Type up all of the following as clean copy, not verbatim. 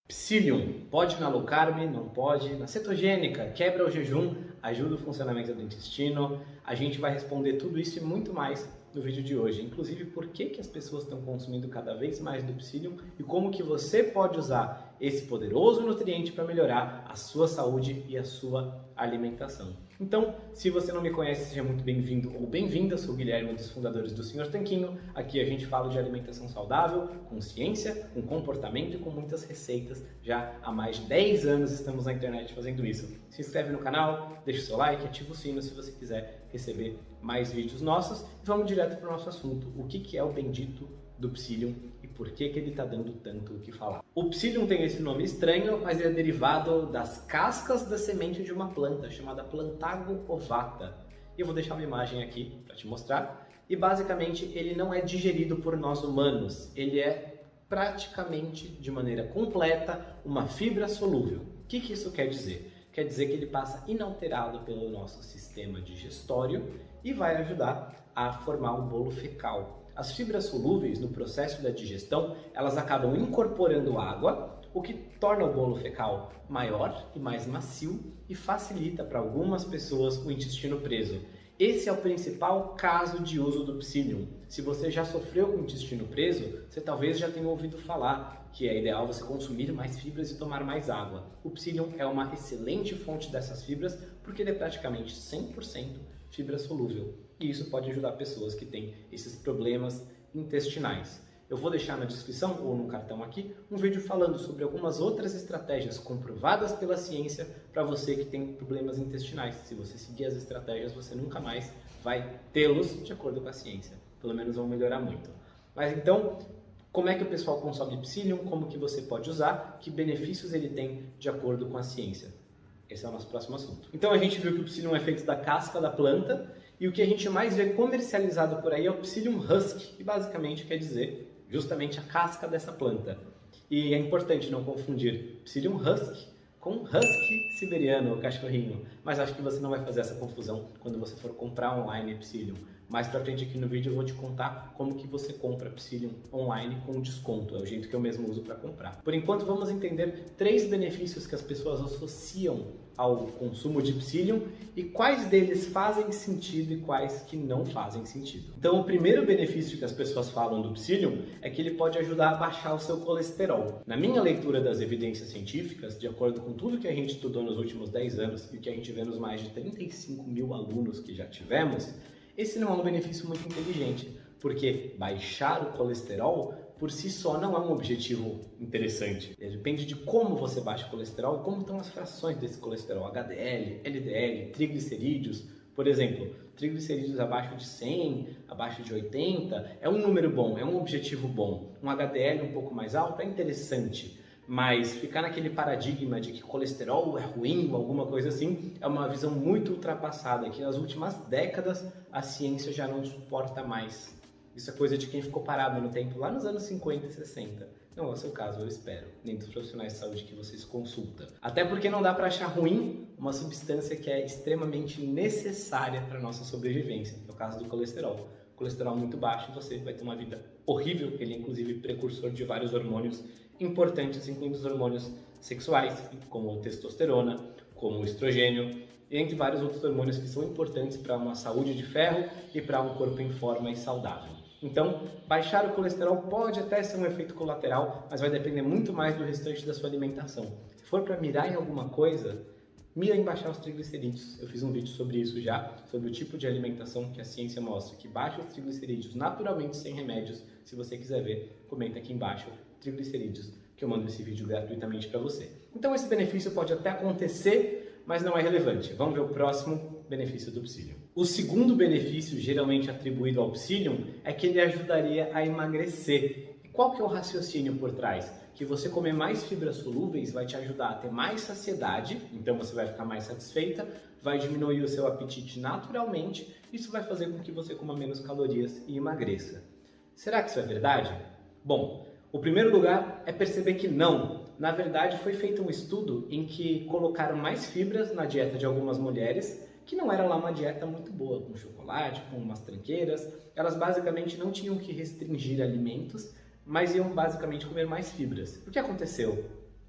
Psyllium, pode na low carb, não pode, na cetogênica, quebra o jejum, ajuda o funcionamento do intestino. A gente vai responder tudo isso e muito mais no vídeo de hoje. Inclusive, por que as pessoas estão consumindo cada vez mais do Psyllium e como que você pode usar esse poderoso nutriente para melhorar a sua saúde e a sua alimentação. Então, se você não me conhece, seja muito bem-vindo ou bem-vinda. Eu sou o Guilherme, um dos fundadores do Sr. Tanquinho. Aqui a gente fala de alimentação saudável, com ciência, com comportamento e com muitas receitas. Já há mais de 10 anos estamos na internet fazendo isso. Se inscreve no canal, deixa o seu like, ativa o sino se você quiser receber mais vídeos nossos. E vamos direto para o nosso assunto. O que é o bendito do Psyllium e por que ele está dando tanto o que falar? O Psyllium tem esse nome estranho, mas ele é derivado das cascas da semente de uma planta chamada Plantago ovata. Eu vou deixar uma imagem aqui para te mostrar. E basicamente ele não é digerido por nós humanos, ele é praticamente de maneira completa uma fibra solúvel. O que isso quer dizer? Quer dizer que ele passa inalterado pelo nosso sistema digestório e vai ajudar a formar um bolo fecal. As fibras solúveis, no processo da digestão, elas acabam incorporando água, o que torna o bolo fecal maior e mais macio e facilita para algumas pessoas o intestino preso. Esse é o principal caso de uso do Psyllium. Se você já sofreu com o intestino preso, você talvez já tenha ouvido falar que é ideal você consumir mais fibras e tomar mais água. O Psyllium é uma excelente fonte dessas fibras porque ele é praticamente 100% fibra solúvel. E isso pode ajudar pessoas que têm esses problemas intestinais. Eu vou deixar na descrição ou no cartão aqui um vídeo falando sobre algumas outras estratégias comprovadas pela ciência para você que tem problemas intestinais. Se você seguir as estratégias, você nunca mais vai tê-los de acordo com a ciência. Pelo menos vão melhorar muito. Mas então, como é que o pessoal consome Psyllium? Como que você pode usar? Que benefícios ele tem de acordo com a ciência? Esse é o nosso próximo assunto. Então a gente viu que o Psyllium é feito da casca da planta e o que a gente mais vê comercializado por aí é o Psyllium husk, que basicamente quer dizer justamente a casca dessa planta. E é importante não confundir Psyllium husk com husky siberiano, o cachorrinho. Mas acho que você não vai fazer essa confusão quando você for comprar online Psyllium. Mais pra frente aqui no vídeo eu vou te contar como que você compra Psyllium online com desconto. É o jeito que eu mesmo uso para comprar. Por enquanto vamos entender 3 benefícios que as pessoas associam ao consumo de Psyllium e quais deles fazem sentido e quais que não fazem sentido. Então o primeiro benefício que as pessoas falam do Psyllium é que ele pode ajudar a baixar o seu colesterol. Na minha leitura das evidências científicas, de acordo com tudo que a gente estudou nos últimos 10 anos e o que a gente vê nos mais de 35 mil alunos que já tivemos, esse não é um benefício muito inteligente, porque baixar o colesterol por si só não é um objetivo interessante. Depende de como você baixa o colesterol e como estão as frações desse colesterol, HDL, LDL, triglicerídeos. Por exemplo, triglicerídeos abaixo de 100, abaixo de 80, é um número bom, é um objetivo bom. Um HDL um pouco mais alto é interessante. Mas ficar naquele paradigma de que colesterol é ruim ou alguma coisa assim é uma visão muito ultrapassada, que nas últimas décadas a ciência já não suporta mais. Isso é coisa de quem ficou parado no tempo lá nos anos 50 e 60. Não é o seu caso, eu espero, nem dos profissionais de saúde que vocês consultam. Até porque não dá para achar ruim uma substância que é extremamente necessária para a nossa sobrevivência, que é o caso do colesterol. Colesterol muito baixo, você vai ter uma vida horrível, ele é inclusive precursor de vários hormônios importantes, incluindo os hormônios sexuais, como a testosterona, como o estrogênio, e entre vários outros hormônios que são importantes para uma saúde de ferro e para um corpo em forma e saudável. Então, baixar o colesterol pode até ser um efeito colateral, mas vai depender muito mais do restante da sua alimentação. Se for para mirar em alguma coisa, mira em baixar os triglicerídeos. Eu fiz um vídeo sobre isso já, sobre o tipo de alimentação que a ciência mostra, que baixa os triglicerídeos naturalmente sem remédios. Se você quiser ver, comenta aqui embaixo, triglicerídeos, que eu mando esse vídeo gratuitamente para você. Então esse benefício pode até acontecer, mas não é relevante. Vamos ver o próximo benefício do Psyllium. O segundo benefício geralmente atribuído ao Psyllium é que ele ajudaria a emagrecer. E qual que é o raciocínio por trás? Que você comer mais fibras solúveis vai te ajudar a ter mais saciedade, então você vai ficar mais satisfeita, vai diminuir o seu apetite naturalmente, isso vai fazer com que você coma menos calorias e emagreça. Será que isso é verdade? Bom, o primeiro lugar é perceber que não. Na verdade, foi feito um estudo em que colocaram mais fibras na dieta de algumas mulheres, que não era lá uma dieta muito boa, com chocolate, com umas tranqueiras. Elas basicamente não tinham que restringir alimentos, mas iam basicamente comer mais fibras. O que aconteceu?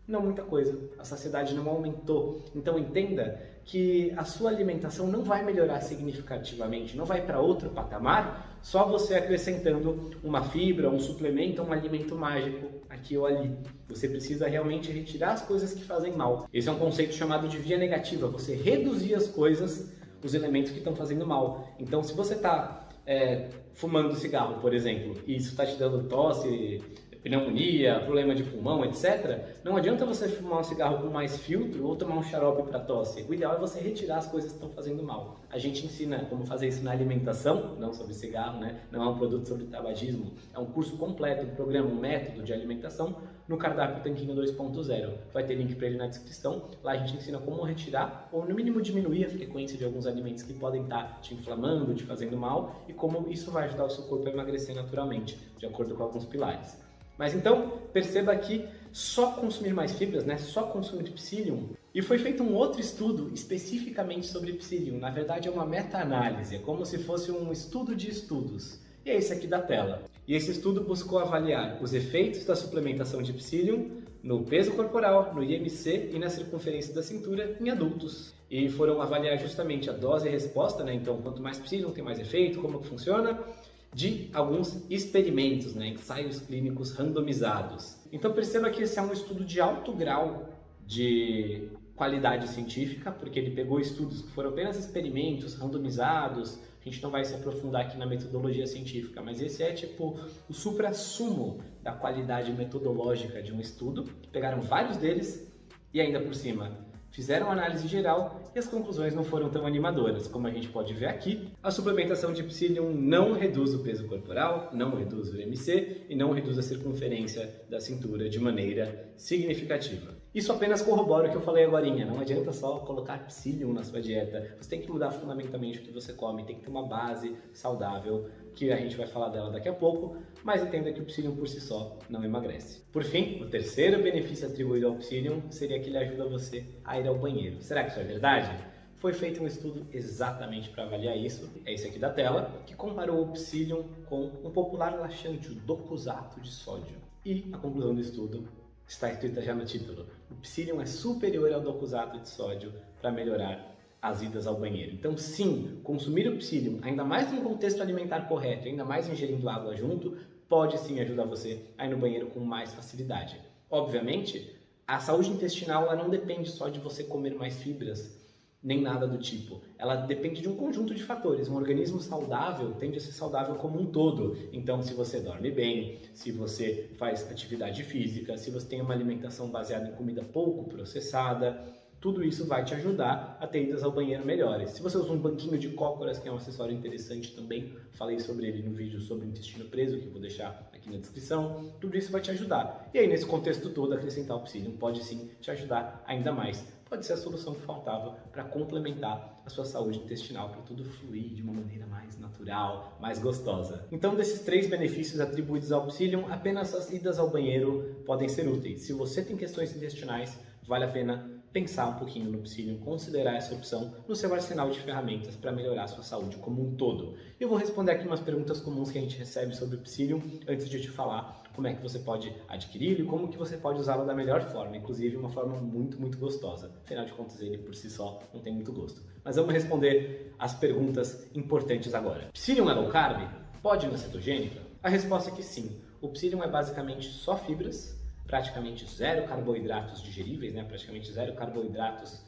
Não muita coisa, a saciedade não aumentou. Então entenda que a sua alimentação não vai melhorar significativamente, não vai para outro patamar, só você acrescentando uma fibra, um suplemento, um alimento mágico aqui ou ali. Você precisa realmente retirar as coisas que fazem mal. Esse é um conceito chamado de via negativa, você reduzir as coisas, os elementos que estão fazendo mal. Então se você está fumando cigarro, por exemplo, e isso está te dando tosse, pneumonia, problema de pulmão, etc., não adianta você fumar um cigarro com mais filtro ou tomar um xarope para tosse. O ideal é você retirar as coisas que estão fazendo mal. A gente ensina como fazer isso na alimentação, não sobre cigarro, né? Não é um produto sobre tabagismo. É um curso completo, um programa, um método de alimentação no cardápio Tanquinho 2.0. Vai ter link para ele na descrição. Lá a gente ensina como retirar ou no mínimo diminuir a frequência de alguns alimentos que podem estar te inflamando, te fazendo mal e como isso vai ajudar o seu corpo a emagrecer naturalmente, de acordo com alguns pilares. Mas então, perceba que só consumir mais fibras, né? Só consumir psyllium. E foi feito um outro estudo especificamente sobre psyllium. Na verdade é uma meta-análise, é como se fosse um estudo de estudos. E é esse aqui da tela. E esse estudo buscou avaliar os efeitos da suplementação de psyllium no peso corporal, no IMC e na circunferência da cintura em adultos. E foram avaliar justamente a dose e resposta, né? Então, quanto mais psyllium tem mais efeito, como que funciona, de alguns experimentos, né, ensaios clínicos randomizados. Então perceba que esse é um estudo de alto grau de qualidade científica, porque ele pegou estudos que foram apenas experimentos randomizados. A gente não vai se aprofundar aqui na metodologia científica, mas esse é tipo o suprassumo da qualidade metodológica de um estudo. Pegaram vários deles e ainda por cima fizeram análise geral e as conclusões não foram tão animadoras. Como a gente pode ver aqui, a suplementação de psyllium não reduz o peso corporal, não reduz o IMC e não reduz a circunferência da cintura de maneira significativa. Isso apenas corrobora o que eu falei agorinha. Não adianta só colocar psyllium na sua dieta. Você tem que mudar fundamentalmente o que você come, tem que ter uma base saudável, que a gente vai falar dela daqui a pouco, mas entenda que o psyllium por si só não emagrece. Por fim, o terceiro benefício atribuído ao psyllium seria que ele ajuda você a ir ao banheiro. Será que isso é verdade? Foi feito um estudo exatamente para avaliar isso, é esse aqui da tela, que comparou o psyllium com um popular laxante, o docosato de sódio. E a conclusão do estudo está escrita já no título. O psyllium é superior ao docosato de sódio para melhorar as idas ao banheiro. Então sim, consumir o psyllium, ainda mais num contexto alimentar correto, ainda mais ingerindo água junto, pode sim ajudar você a ir no banheiro com mais facilidade. Obviamente, a saúde intestinal ela não depende só de você comer mais fibras, nem nada do tipo. Ela depende de um conjunto de fatores. Um organismo saudável tende a ser saudável como um todo. Então, se você dorme bem, se você faz atividade física, se você tem uma alimentação baseada em comida pouco processada, tudo isso vai te ajudar a ter idas ao banheiro melhores. Se você usa um banquinho de cócoras, que é um acessório interessante também, falei sobre ele no vídeo sobre o intestino preso, que eu vou deixar aqui na descrição, tudo isso vai te ajudar. E aí, nesse contexto todo, acrescentar o psyllium pode sim te ajudar ainda mais. Pode ser a solução que faltava para complementar a sua saúde intestinal, para tudo fluir de uma maneira mais natural, mais gostosa. Então, desses 3 benefícios atribuídos ao psyllium, apenas as idas ao banheiro podem ser úteis. Se você tem questões intestinais, vale a pena pensar um pouquinho no psyllium, considerar essa opção no seu arsenal de ferramentas para melhorar a sua saúde como um todo. Eu vou responder aqui umas perguntas comuns que a gente recebe sobre o psyllium antes de te falar como é que você pode adquiri-lo e como que você pode usá-lo da melhor forma, inclusive uma forma muito gostosa. Afinal de contas, ele por si só não tem muito gosto. Mas vamos responder as perguntas importantes agora. Psyllium é low carb? Pode ir na cetogênica? A resposta é que sim. O psyllium é basicamente só fibras, praticamente zero carboidratos digeríveis, né? Praticamente zero carboidratos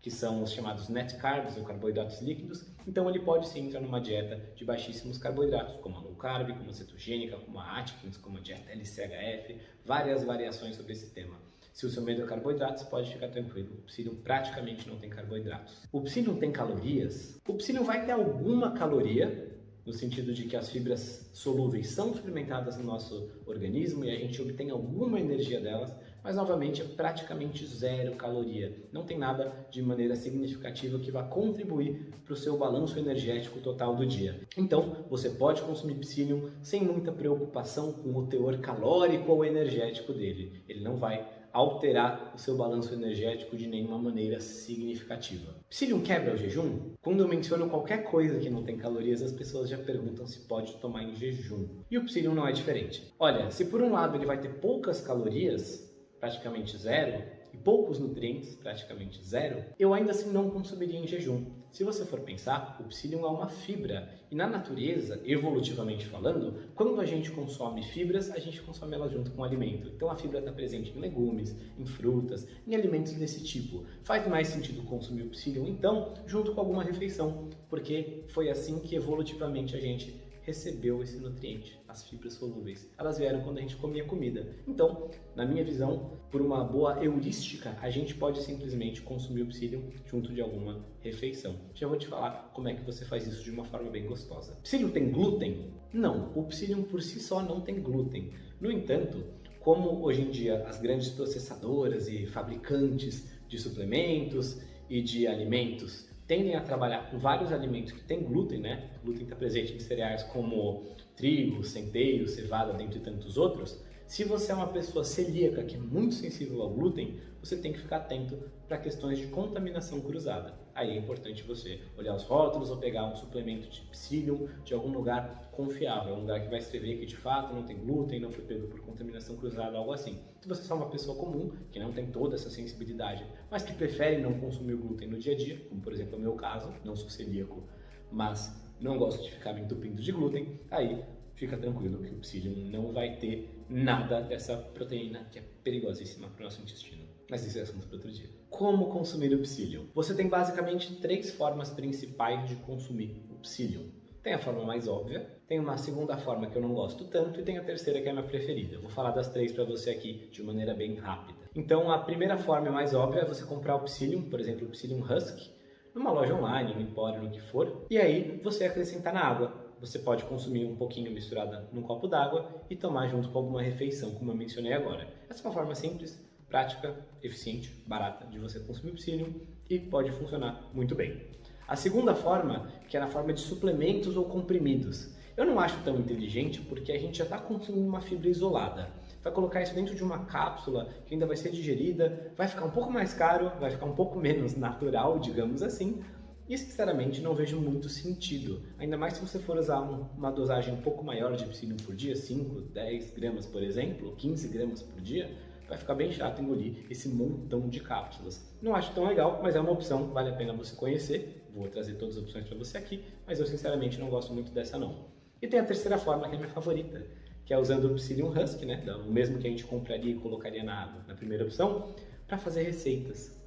que são os chamados net carbs, ou carboidratos líquidos. Então ele pode sim entrar numa dieta de baixíssimos carboidratos, como a low carb, como a cetogênica, como a Atkins, como a dieta LCHF, várias variações sobre esse tema. Se o seu medo é carboidratos, pode ficar tranquilo. O psyllium praticamente não tem carboidratos. O psyllium tem calorias? O psyllium vai ter alguma caloria, no sentido de que as fibras solúveis são fermentadas no nosso organismo e a gente obtém alguma energia delas, mas novamente é praticamente zero caloria. Não tem nada de maneira significativa que vá contribuir para o seu balanço energético total do dia. Então, você pode consumir psyllium sem muita preocupação com o teor calórico ou energético dele. Ele não vai alterar o seu balanço energético de nenhuma maneira significativa. Psyllium quebra o jejum? Quando eu menciono qualquer coisa que não tem calorias, as pessoas já perguntam se pode tomar em jejum. E o psyllium não é diferente. Olha, se por um lado ele vai ter poucas calorias, praticamente zero, e poucos nutrientes, praticamente zero, eu ainda assim não consumiria em jejum. Se você for pensar, o psyllium é uma fibra, e na natureza, evolutivamente falando, quando a gente consome fibras, a gente consome elas junto com o alimento. Então a fibra está presente em legumes, em frutas, em alimentos desse tipo. Faz mais sentido consumir o psyllium, então, junto com alguma refeição, porque foi assim que evolutivamente a gente recebeu esse nutriente, as fibras solúveis. Elas vieram quando a gente comia comida. Então, na minha visão, por uma boa heurística, a gente pode simplesmente consumir o psyllium junto de alguma refeição. Já vou te falar como é que você faz isso de uma forma bem gostosa. Psyllium tem glúten? Não, o psyllium por si só não tem glúten. No entanto, como hoje em dia as grandes processadoras e fabricantes de suplementos e de alimentos tendem a trabalhar com vários alimentos que têm glúten, né? O glúten está presente em cereais como trigo, centeio, cevada, dentre tantos outros. Se você é uma pessoa celíaca que é muito sensível ao glúten, você tem que ficar atento para questões de contaminação cruzada. Aí é importante você olhar os rótulos ou pegar um suplemento de psyllium de algum lugar confiável, um lugar que vai escrever que de fato não tem glúten, não foi pego por contaminação cruzada, algo assim. Se você é uma pessoa comum, que não tem toda essa sensibilidade, mas que prefere não consumir o glúten no dia a dia, como por exemplo é o meu caso, não sou celíaco, mas não gosto de ficar me entupindo de glúten, aí fica tranquilo que o psyllium não vai ter nada dessa proteína que é perigosíssima para o nosso intestino. Mas isso é assunto para outro dia. Como consumir o psyllium? Você tem basicamente 3 formas principais de consumir o psyllium. Tem a forma mais óbvia, tem uma segunda forma que eu não gosto tanto e tem a terceira que é a minha preferida. Eu vou falar das 3 para você aqui de maneira bem rápida. Então a primeira forma mais óbvia é você comprar o psyllium, por exemplo o psyllium husk, numa loja online, no empório, no que for, e aí você acrescentar na água. Você pode consumir um pouquinho misturada num copo d'água e tomar junto com alguma refeição, como eu mencionei agora. Essa é uma forma simples, prática, eficiente, barata de você consumir o psyllium e pode funcionar muito bem. A segunda forma, que é na forma de suplementos ou comprimidos. Eu não acho tão inteligente porque a gente já está consumindo uma fibra isolada. Vai colocar isso dentro de uma cápsula que ainda vai ser digerida, vai ficar um pouco mais caro, vai ficar um pouco menos natural, digamos assim, e sinceramente não vejo muito sentido, ainda mais se você for usar uma dosagem um pouco maior de psyllium por dia, 5, 10 gramas por exemplo, 15 gramas por dia, vai ficar bem chato engolir esse montão de cápsulas. Não acho tão legal, mas é uma opção, vale a pena você conhecer, vou trazer todas as opções para você aqui, mas eu sinceramente não gosto muito dessa não. E tem a terceira forma, que é a minha favorita, que é usando o psyllium husk, né, o mesmo que a gente compraria e colocaria na água, na primeira opção, para fazer receitas.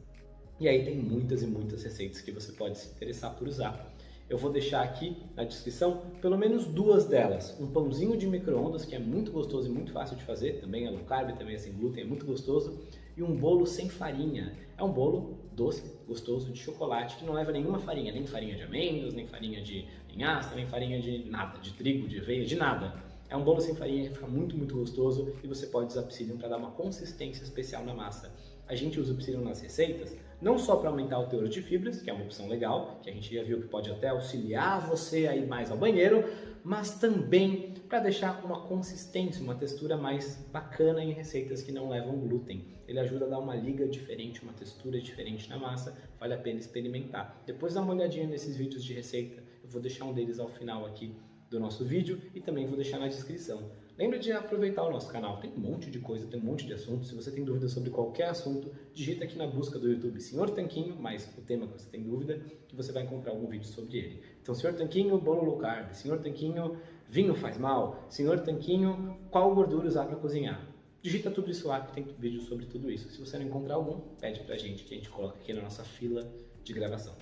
E aí tem muitas e muitas receitas que você pode se interessar por usar. Eu vou deixar aqui na descrição pelo menos 2 delas. Um pãozinho de micro-ondas, que é muito gostoso e muito fácil de fazer, também é low carb, também é sem glúten, é muito gostoso. E um bolo sem farinha. É um bolo doce, gostoso, de chocolate, que não leva nenhuma farinha, nem farinha de amêndoas, nem farinha de linhaça, nem farinha de nada, de trigo, de aveia, de nada. É um bolo sem farinha que fica muito, muito gostoso e você pode usar psyllium para dar uma consistência especial na massa. A gente usa o psyllium nas receitas, não só para aumentar o teor de fibras, que é uma opção legal, que a gente já viu que pode até auxiliar você a ir mais ao banheiro, mas também para deixar uma consistência, uma textura mais bacana em receitas que não levam glúten. Ele ajuda a dar uma liga diferente, uma textura diferente na massa, vale a pena experimentar. Depois dá uma olhadinha nesses vídeos de receita, eu vou deixar um deles ao final aqui do nosso vídeo e também vou deixar na descrição. Lembra de aproveitar o nosso canal, tem um monte de coisa, tem um monte de assuntos. Se você tem dúvida sobre qualquer assunto, digita aqui na busca do YouTube Sr. Tanquinho, mais o tema que você tem dúvida, que você vai encontrar algum vídeo sobre ele. Então, Sr. Tanquinho, bolo low carb, Sr. Tanquinho, vinho faz mal, Sr. Tanquinho, qual gordura usar para cozinhar? Digita tudo isso lá, que tem vídeo sobre tudo isso. Se você não encontrar algum, pede pra gente, que a gente coloca aqui na nossa fila de gravação.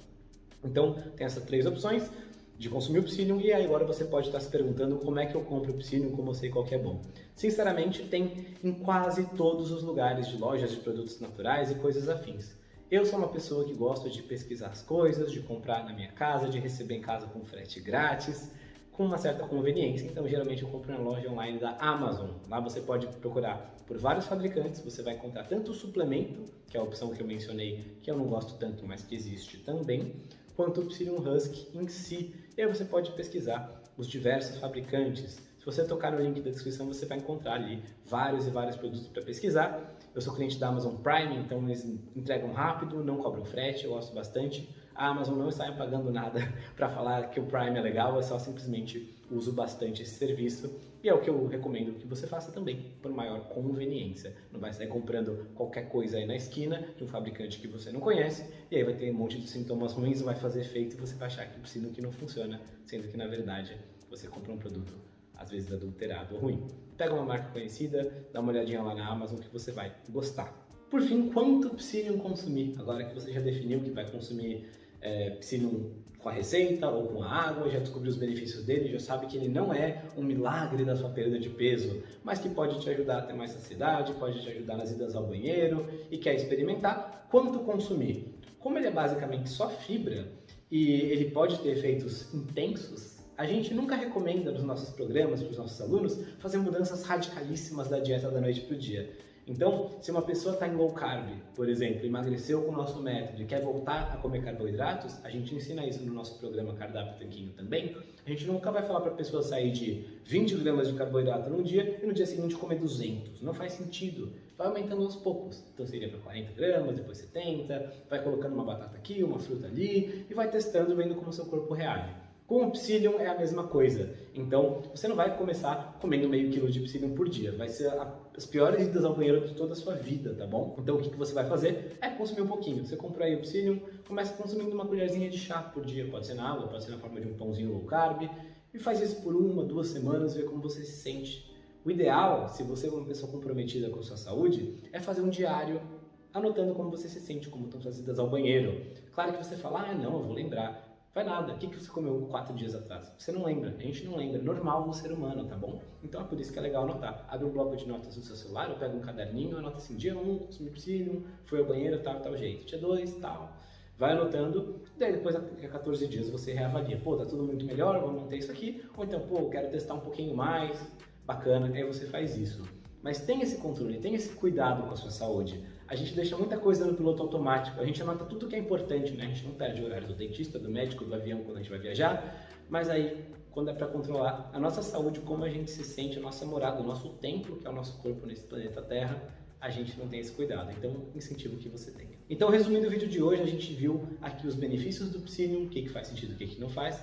Então, tem essas 3 opções de consumir o psyllium, e aí agora você pode estar se perguntando como é que eu compro o psyllium, como eu sei qual que é bom. Sinceramente, tem em quase todos os lugares de lojas de produtos naturais e coisas afins. Eu sou uma pessoa que gosta de pesquisar as coisas, de comprar na minha casa, de receber em casa com frete grátis, com uma certa conveniência, então geralmente eu compro na loja online da Amazon. Lá você pode procurar por vários fabricantes, você vai encontrar tanto o suplemento, que é a opção que eu mencionei, que eu não gosto tanto, mas que existe também, quanto o psyllium husk em si. E aí você pode pesquisar os diversos fabricantes. Se você tocar no link da descrição, você vai encontrar ali vários e vários produtos para pesquisar. Eu sou cliente da Amazon Prime, então eles entregam rápido, não cobram frete, eu gosto bastante. a Amazon não está me pagando nada para falar que o Prime é legal, eu só simplesmente uso bastante esse serviço e é o que eu recomendo que você faça também, por maior conveniência. Não vai sair comprando qualquer coisa aí na esquina de um fabricante que você não conhece e aí vai ter um monte de sintomas ruins, vai fazer efeito e você vai achar que o Psyllium que não funciona, sendo que na verdade você compra um produto às vezes adulterado ou ruim. Pega uma marca conhecida, dá uma olhadinha lá na Amazon que você vai gostar. Por fim, quanto Psyllium consumir? Agora que você já definiu que vai consumir Psyllium com a receita ou com a água, já descobriu os benefícios dele, já sabe que ele não é um milagre da sua perda de peso, mas que pode te ajudar a ter mais saciedade, pode te ajudar nas idas ao banheiro e quer experimentar, quanto consumir? Como ele é basicamente só fibra e ele pode ter efeitos intensos, a gente nunca recomenda nos nossos programas, para os nossos alunos, fazer mudanças radicalíssimas da dieta da noite para o dia. Então, se uma pessoa está em low carb, por exemplo, emagreceu com o nosso método e quer voltar a comer carboidratos, a gente ensina isso no nosso programa Cardápio Tanquinho também. A gente nunca vai falar para a pessoa sair de 20 gramas de carboidrato num dia e no dia seguinte comer 200. Não faz sentido. Vai aumentando aos poucos. Então seria para 40 gramas, depois 70, vai colocando uma batata aqui, uma fruta ali e vai testando, vendo como o seu corpo reage. Com o Psyllium é a mesma coisa, então você não vai começar comendo meio quilo de Psyllium por dia, vai ser as piores idas ao banheiro de toda a sua vida, tá bom? Então o que você vai fazer é consumir um pouquinho, você comprou aí o Psyllium, começa consumindo uma colherzinha de chá por dia, pode ser na água, pode ser na forma de um pãozinho low carb, e faz isso por 1, 2 semanas, vê como você se sente. O ideal, se você é uma pessoa comprometida com a sua saúde, é fazer um diário anotando como você se sente, como estão suas idas ao banheiro. Claro que você fala, não, eu vou lembrar. Vai nada, o que você comeu 4 dias atrás? Você não lembra, a gente não lembra, normal no ser humano, tá bom? Então é por isso que é legal anotar. Abre um bloco de notas no seu celular, ou pega um caderninho, anota assim, dia 1, consumi Psyllium, fui ao banheiro, tal jeito. Dia 2, tal. Vai anotando, daí depois, daqui a 14 dias, você reavalia. Pô, tá tudo muito melhor, vou manter isso aqui. Ou então, pô, quero testar um pouquinho mais, bacana, aí você faz isso. Mas tem esse controle, tem esse cuidado com a sua saúde. A gente deixa muita coisa no piloto automático, a gente anota tudo que é importante, né? A gente não perde o horário do dentista, do médico, do avião quando a gente vai viajar, mas aí, quando é para controlar a nossa saúde, como a gente se sente, a nossa morada, o nosso templo, que é o nosso corpo nesse planeta Terra, a gente não tem esse cuidado, então incentivo que você tenha. Então, resumindo o vídeo de hoje, a gente viu aqui os benefícios do Psyllium, o que faz sentido, o que não faz.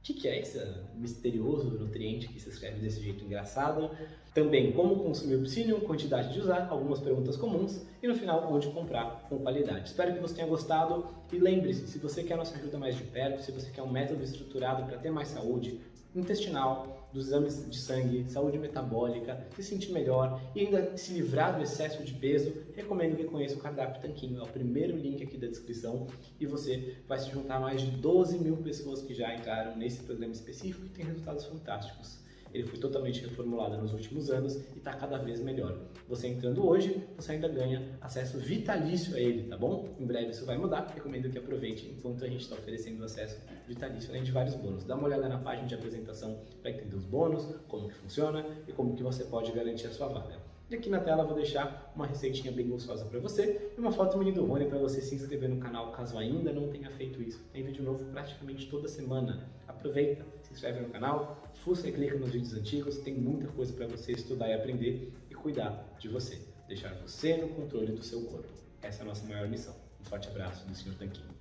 O que é esse misterioso nutriente que se escreve desse jeito engraçado? Também como consumir o Psyllium, quantidade de usar, algumas perguntas comuns e no final onde comprar com qualidade. Espero que você tenha gostado e lembre-se, se você quer a nossa ajuda mais de perto, se você quer um método estruturado para ter mais saúde intestinal, dos exames de sangue, saúde metabólica, se sentir melhor e ainda se livrar do excesso de peso, recomendo que conheça o Cardápio Tanquinho. É o primeiro link aqui da descrição e você vai se juntar a mais de 12 mil pessoas que já entraram nesse programa específico e tem resultados fantásticos. Ele foi totalmente reformulado nos últimos anos e está cada vez melhor. Você entrando hoje, você ainda ganha acesso vitalício a ele, tá bom? Em breve isso vai mudar, recomendo que aproveite enquanto a gente está oferecendo acesso vitalício, além de vários bônus. Dá uma olhada na página de apresentação para entender os bônus, como que funciona e como que você pode garantir a sua vaga. E aqui na tela eu vou deixar uma receitinha bem gostosa para você e uma foto mini do Rony para você se inscrever no canal caso ainda não tenha feito isso. Tem vídeo novo praticamente toda semana. Aproveita, se inscreve no canal, fuça e clica nos vídeos antigos, tem muita coisa para você estudar e aprender e cuidar de você. Deixar você no controle do seu corpo. Essa é a nossa maior missão. Um forte abraço do Sr. Tanquinho.